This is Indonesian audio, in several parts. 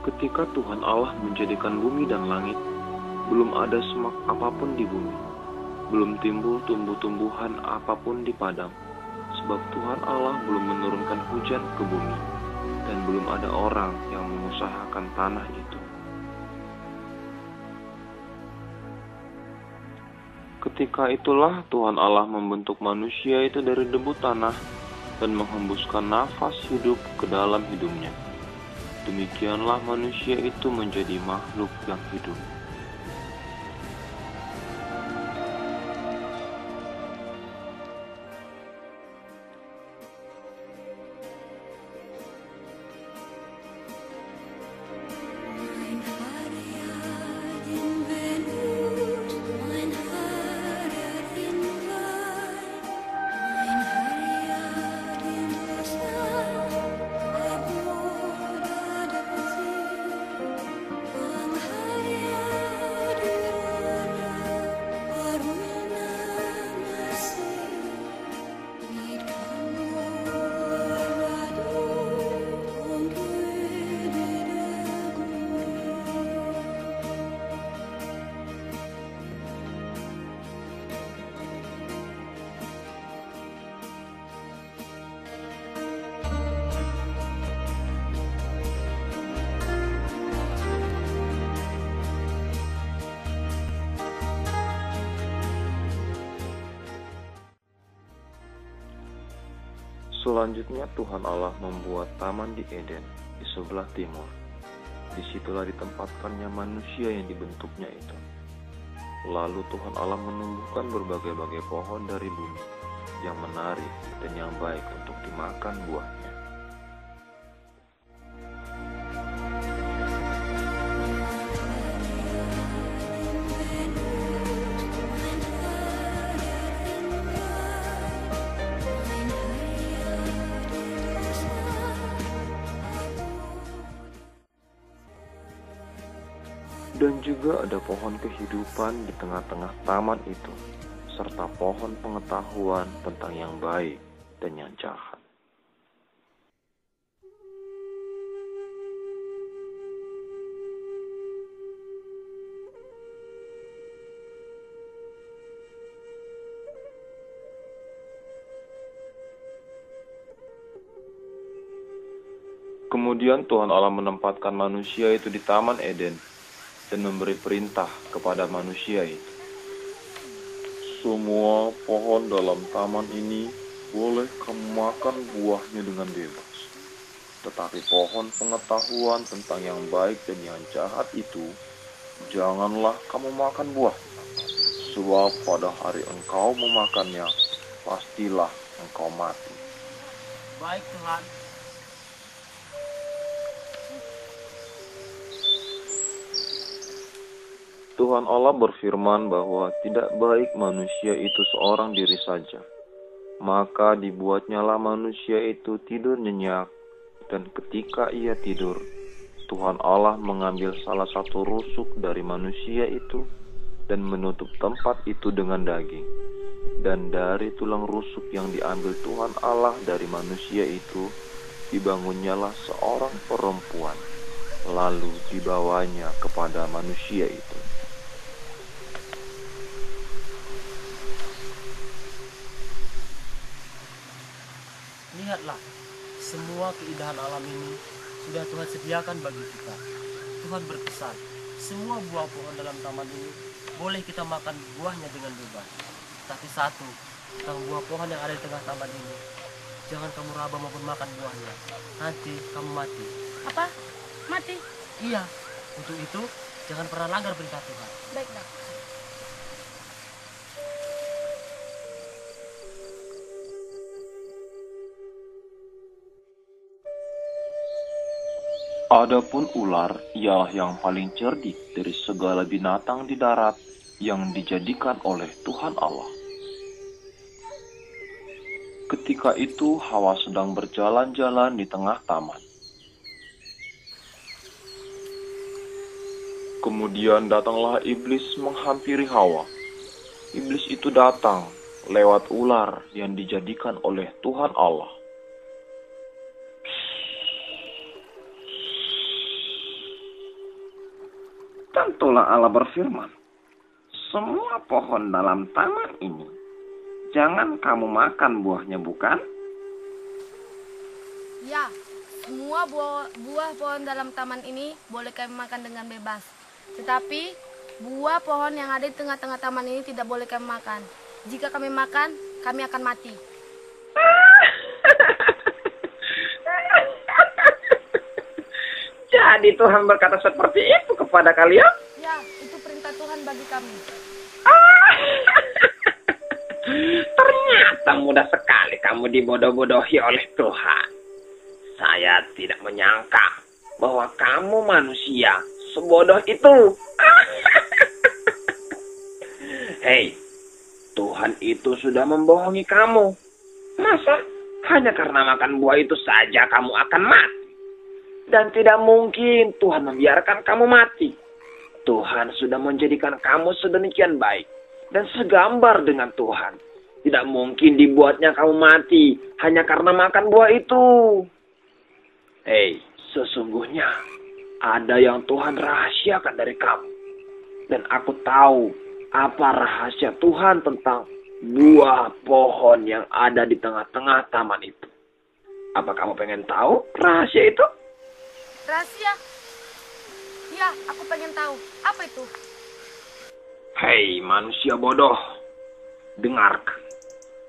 Ketika Tuhan Allah menjadikan bumi dan langit, belum ada semak apapun di bumi, belum timbul tumbuh-tumbuhan apapun di padang, sebab Tuhan Allah belum menurunkan hujan ke bumi, dan belum ada orang yang mengusahakan tanah itu. Ketika itulah Tuhan Allah membentuk manusia itu dari debu tanah dan menghembuskan nafas hidup ke dalam hidungnya. Demikianlah manusia itu menjadi makhluk yang hidup. Selanjutnya Tuhan Allah membuat taman di Eden di sebelah timur. Disitulah ditempatkannya manusia yang dibentuknya itu. Lalu Tuhan Allah menumbuhkan berbagai-bagai pohon dari bumi yang menarik dan yang baik untuk dimakan buahnya. Dan juga ada pohon kehidupan di tengah-tengah taman itu, serta pohon pengetahuan tentang yang baik dan yang jahat. Kemudian Tuhan Allah menempatkan manusia itu di Taman Eden dan memberi perintah kepada manusia itu. Semua pohon dalam taman ini boleh kamu makan buahnya dengan bebas. Tetapi pohon pengetahuan tentang yang baik dan yang jahat itu, janganlah kamu makan buah. Sebab pada hari engkau memakannya, pastilah engkau mati. Baik Tuhan. Tuhan Allah berfirman bahwa tidak baik manusia itu seorang diri saja. Maka dibuatnyalah manusia itu tidur nyenyak, dan ketika ia tidur, Tuhan Allah mengambil salah satu rusuk dari manusia itu dan menutup tempat itu dengan daging. Dan dari tulang rusuk yang diambil Tuhan Allah dari manusia itu, dibangunnyalah seorang perempuan, lalu dibawanya kepada manusia itu. Lihatlah, semua keindahan alam ini sudah Tuhan sediakan bagi kita. Tuhan berpesan, semua buah pohon dalam taman ini boleh kita makan buahnya dengan bebas. Tapi satu, tentang buah pohon yang ada di tengah taman ini, jangan kamu raba maupun makan buahnya. Nanti kamu mati. Apa? Mati? Iya, untuk itu jangan pernah langgar perintah Tuhan. Baiklah. Adapun ular ialah yang paling cerdik dari segala binatang di darat yang dijadikan oleh Tuhan Allah. Ketika itu Hawa sedang berjalan-jalan di tengah taman. Kemudian datanglah iblis menghampiri Hawa. Iblis itu datang lewat ular yang dijadikan oleh Tuhan Allah. itulah Allah berfirman, semua pohon dalam taman ini, jangan kamu makan buahnya, bukan? Ya, semua buah pohon dalam taman ini boleh kami makan dengan bebas. Tetapi buah pohon yang ada di tengah-tengah taman ini tidak boleh kami makan. Jika kami makan, kami akan mati. Jadi Tuhan berkata seperti itu kepada kalian? Ya, itu perintah Tuhan bagi kami. Ternyata mudah sekali kamu dibodoh-bodohi oleh Tuhan. Saya tidak menyangka bahwa kamu manusia sebodoh itu. Hei, Tuhan itu sudah membohongi kamu. Masa hanya karena makan buah itu saja kamu akan mati? Dan tidak mungkin Tuhan membiarkan kamu mati. Tuhan sudah menjadikan kamu sedemikian baik dan segambar dengan Tuhan. Tidak mungkin dibuatnya kamu mati hanya karena makan buah itu. Hei, sesungguhnya ada yang Tuhan rahasiakan dari kamu. Dan aku tahu apa rahasia Tuhan tentang buah pohon yang ada di tengah-tengah taman itu. Apa kamu pengen tahu rahasia itu? Rahasia? Ya, aku pengen tahu. Apa itu? Hei manusia bodoh, dengarkan.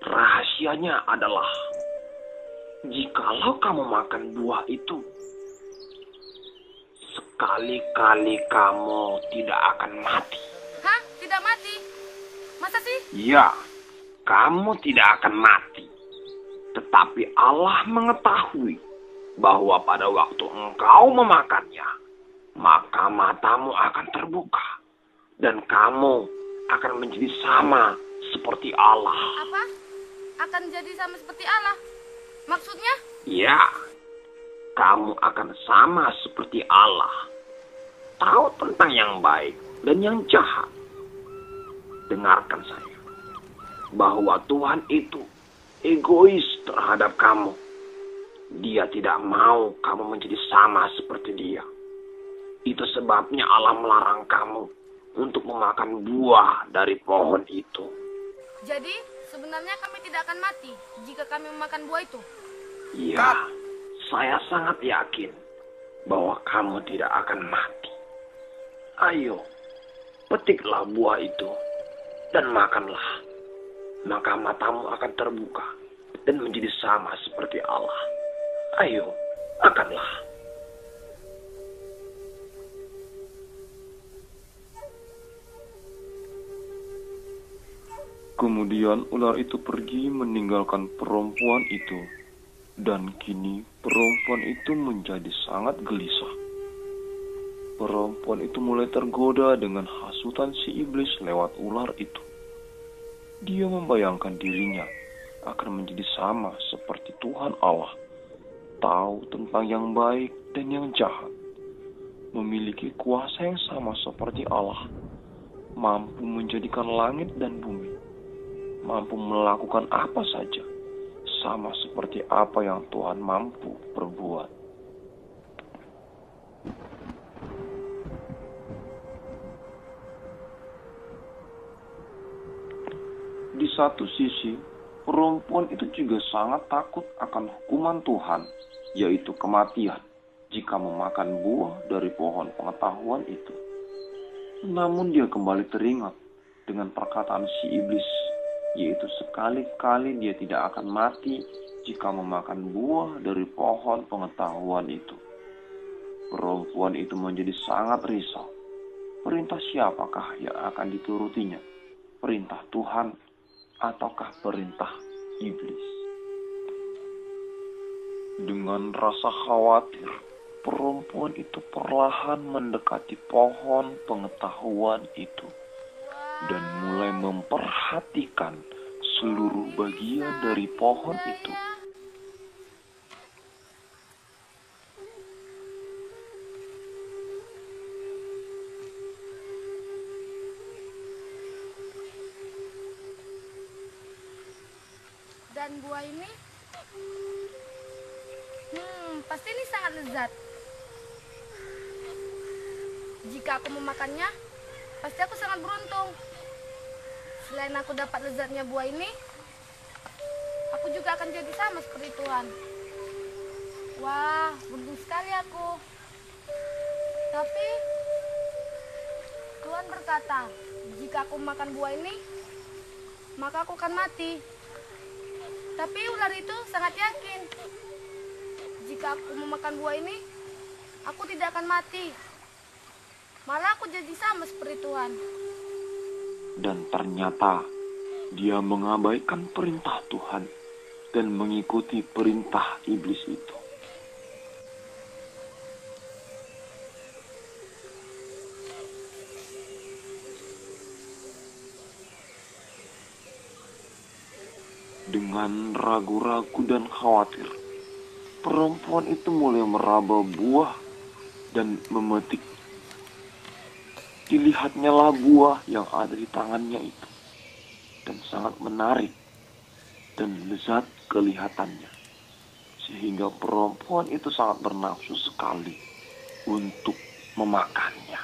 Rahasianya adalah, jikalau kamu makan buah itu, sekali-kali kamu tidak akan mati. Hah? Tidak mati? Masa sih? Ya, kamu tidak akan mati. Tetapi Allah mengetahui bahwa pada waktu engkau memakannya, maka matamu akan terbuka. Dan kamu akan menjadi sama seperti Allah. Apa? Akan jadi sama seperti Allah? Maksudnya? Ya, kamu akan sama seperti Allah. Tahu tentang yang baik dan yang jahat. Dengarkan saya, bahwa Tuhan itu egois terhadap kamu. Dia tidak mau kamu menjadi sama seperti dia. Itu sebabnya Allah melarang kamu untuk memakan buah dari pohon itu. Jadi, sebenarnya kami tidak akan mati jika kami memakan buah itu? Iya, saya sangat yakin bahwa kamu tidak akan mati. Ayo, petiklah buah itu dan makanlah. Maka matamu akan terbuka dan menjadi sama seperti Allah. Ayo, makanlah. Kemudian ular itu pergi meninggalkan perempuan itu. Dan kini perempuan itu menjadi sangat gelisah. Perempuan itu mulai tergoda dengan hasutan si iblis lewat ular itu. Dia membayangkan dirinya akan menjadi sama seperti Tuhan Allah. Tahu tentang yang baik dan yang jahat. Memiliki kuasa yang sama seperti Allah. Mampu menjadikan langit dan bumi. Mampu melakukan apa saja. Sama seperti apa yang Tuhan mampu perbuat. Di satu sisi, perempuan itu juga sangat takut akan hukuman Tuhan, yaitu kematian, jika memakan buah dari pohon pengetahuan itu. Namun dia kembali teringat dengan perkataan si iblis, yaitu sekali-kali dia tidak akan mati jika memakan buah dari pohon pengetahuan itu. Perempuan itu menjadi sangat risau. Perintah siapakah yang akan diturutinya? Perintah Tuhan ataukah perintah iblis? Dengan rasa khawatir, perempuan itu perlahan mendekati pohon pengetahuan itu dan mulai memperhatikan seluruh bagian dari pohon itu. Dan buah ini, pasti ini sangat lezat. Jika aku memakannya, pasti aku sangat beruntung. Selain aku dapat lezatnya buah ini, aku juga akan jadi sama seperti Tuhan. Wah, beruntung sekali aku. Tapi Tuhan berkata, jika aku makan buah ini, maka aku akan mati. Tapi ular itu sangat yakin, jika aku memakan buah ini, aku tidak akan mati. Malah aku jadi sama seperti Tuhan. Dan ternyata dia mengabaikan perintah Tuhan dan mengikuti perintah iblis itu. Dengan ragu-ragu dan khawatir, perempuan itu mulai meraba buah dan memetik. Dilihatnya lah buah yang ada di tangannya itu, dan sangat menarik dan lezat kelihatannya, sehingga perempuan itu sangat bernafsu sekali untuk memakannya.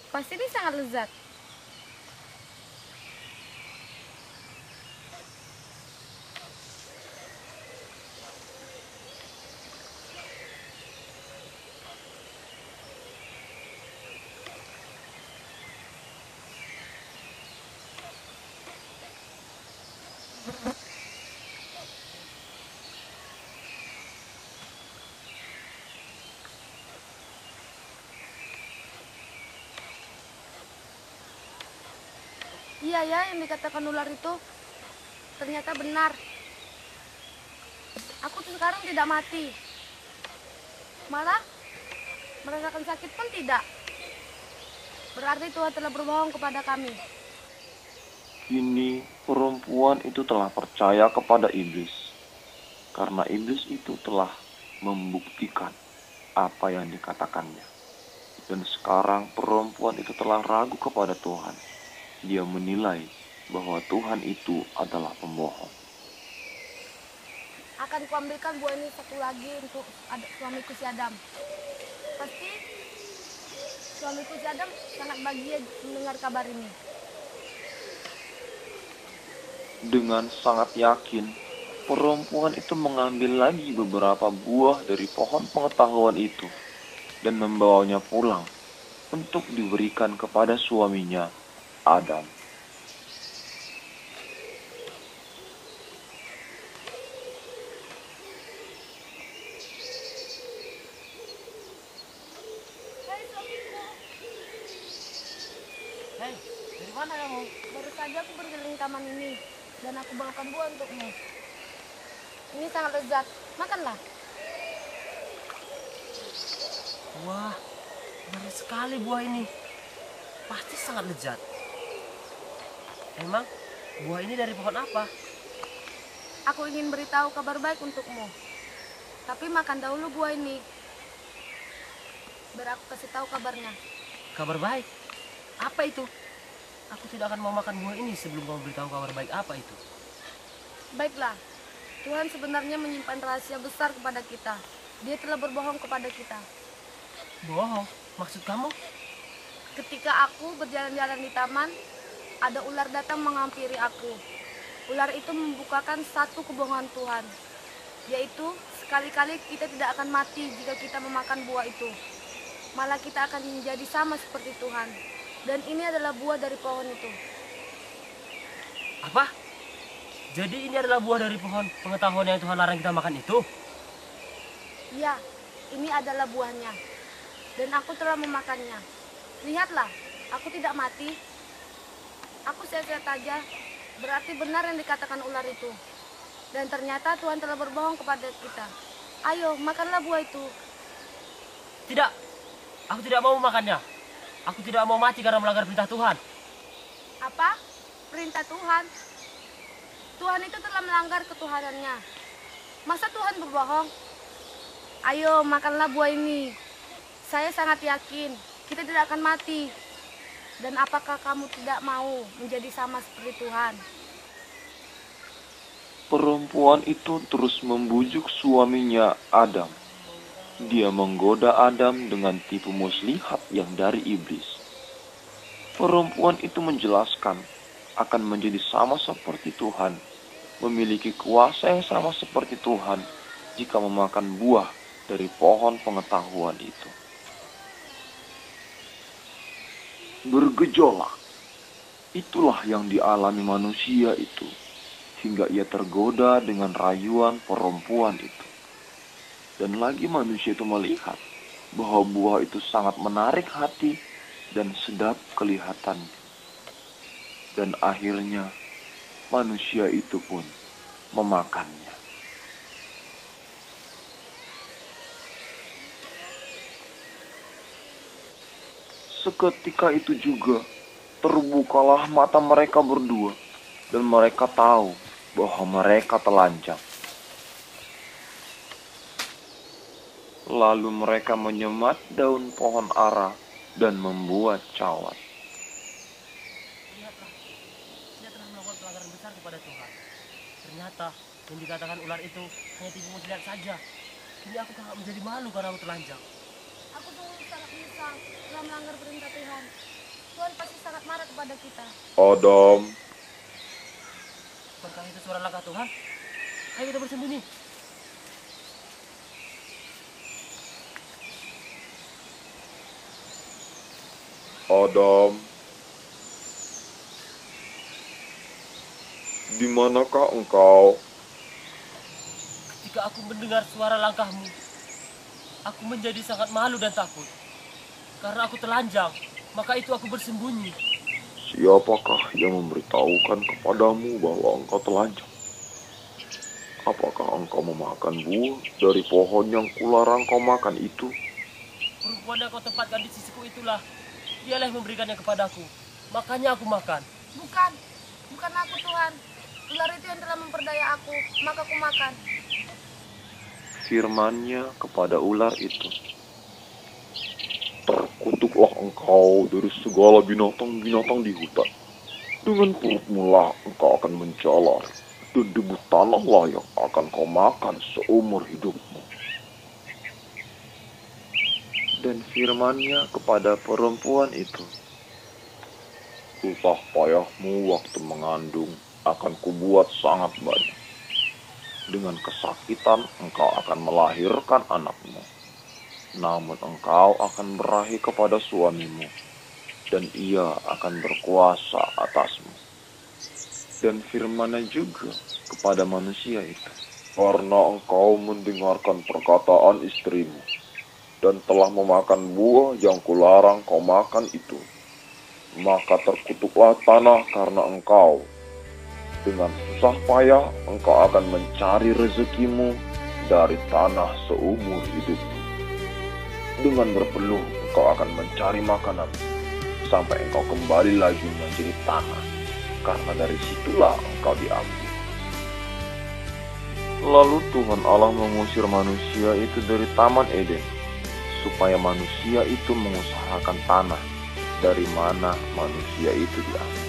Pasti ini sangat lezat. Iya ya, yang dikatakan ular itu ternyata benar. Aku tuh sekarang tidak mati. Malah merasakan sakit pun tidak. Berarti Tuhan telah berbohong kepada kami. Kini perempuan itu telah percaya kepada iblis, karena iblis itu telah membuktikan apa yang dikatakannya. Dan sekarang perempuan itu telah ragu kepada Tuhan. Dia menilai bahwa Tuhan itu adalah pembohong. Akan kuambilkan buah ini satu lagi untuk suamiku si Adam. Pasti suamiku si Adam sangat bahagia mendengar kabar ini. Dengan sangat yakin, perempuan itu mengambil lagi beberapa buah dari pohon pengetahuan itu dan membawanya pulang untuk diberikan kepada suaminya, Adam. Hei suamiku, Hei, dari mana kamu? baru saja aku berkeliling taman ini dan aku bawakan buah untukmu. Ini sangat lezat, makanlah. Wah, banyak sekali buah ini. Pasti sangat lezat. Emang buah ini dari pohon apa? Aku ingin beritahu kabar baik untukmu. Tapi makan dahulu buah ini. Biar aku kasih tahu kabarnya. Kabar baik? Apa itu? Aku tidak akan mau makan buah ini sebelum kamu beritahu kabar baik apa itu. Baiklah, Tuhan sebenarnya menyimpan rahasia besar kepada kita. Dia telah berbohong kepada kita. Bohong? Maksud kamu? Ketika aku berjalan-jalan di taman, ada ular datang menghampiri aku. Ular itu membukakan satu kebohongan Tuhan, yaitu sekali-kali kita tidak akan mati jika kita memakan buah itu. Malah kita akan menjadi sama seperti Tuhan. Dan ini adalah buah dari pohon itu. Apa? Jadi ini adalah buah dari pohon pengetahuan yang Tuhan larang kita makan itu? Ya, ini adalah buahnya. Dan aku telah memakannya. Lihatlah, aku tidak mati. Aku sehat-sehat aja. Berarti benar yang dikatakan ular itu. Dan ternyata Tuhan telah berbohong kepada kita. Ayo, makanlah buah itu. Tidak, aku tidak mau makannya. Aku tidak mau mati karena melanggar perintah Tuhan. Apa? Perintah Tuhan? Tuhan itu telah melanggar ketuhanannya. Masa Tuhan berbohong? Ayo, makanlah buah ini. Saya sangat yakin kita tidak akan mati. Dan apakah kamu tidak mau menjadi sama seperti Tuhan? Perempuan itu terus membujuk suaminya, Adam, Dia menggoda Adam dengan tipu muslihat yang dari iblis. Perempuan itu menjelaskan akan menjadi sama seperti Tuhan, memiliki kuasa yang sama seperti Tuhan jika memakan buah dari pohon pengetahuan itu. Bergejolak, itulah yang dialami manusia itu, hingga ia tergoda dengan rayuan perempuan itu. Dan lagi manusia itu melihat bahwa buah itu sangat menarik hati dan sedap kelihatannya. Dan akhirnya manusia itu pun memakannya. Seketika itu juga terbukalah mata mereka berdua, dan mereka tahu bahwa mereka telanjang. Lalu mereka menyemat daun pohon ara dan membuat cawat. Lihatlah, dia telah melakukan pelanggaran besar kepada Tuhan. Ternyata yang dikatakan ular itu hanya tipu muslihat saja. Ini aku sangat menjadi malu karena aku telanjang. Aku sungguh sangat menyesal telah melanggar perintah Tuhan. Tuhan pasti sangat marah kepada kita. Adam, Bukankah itu suara langkah Tuhan? Ayo kita bersembunyi. Adam, di manakah engkau? Ketika aku mendengar suara langkahmu, aku menjadi sangat malu dan takut. Karena aku telanjang, maka itu aku bersembunyi. Siapakah yang memberitahukan kepadamu bahwa engkau telanjang? Apakah engkau memakan buah dari pohon yang kularang kau makan itu? Perempuan yang kau tempatkan di sisiku itulah. Dialah yang memberikannya kepadaku. Makanya aku makan. Bukan aku Tuhan. Ular itu yang telah memperdaya aku, maka aku makan. Firman-Nya kepada ular itu, terkutuklah engkau dari segala binatang-binatang di hutan. Dengan perutmu lah engkau akan menjalar, dan debu tanahlah yang akan kau makan seumur hidupmu. Dan firman-Nya kepada perempuan itu, susah payahmu waktu mengandung akan kubuat sangat banyak. Dengan kesakitan engkau akan melahirkan anakmu. Namun engkau akan berahi kepada suamimu, dan ia akan berkuasa atasmu. Dan firman-Nya juga kepada manusia itu, karena engkau mendengarkan perkataan istrimu, dan telah memakan buah yang kularang kau makan itu, maka terkutuklah tanah karena engkau. Dengan susah payah engkau akan mencari rezekimu dari tanah seumur hidupmu. Dengan berpeluh engkau akan mencari makanan sampai engkau kembali lagi menjadi tanah, karena dari situlah engkau diambil. Lalu Tuhan Allah mengusir manusia itu dari Taman Eden, supaya manusia itu mengusahakan tanah dari mana manusia itu diambil.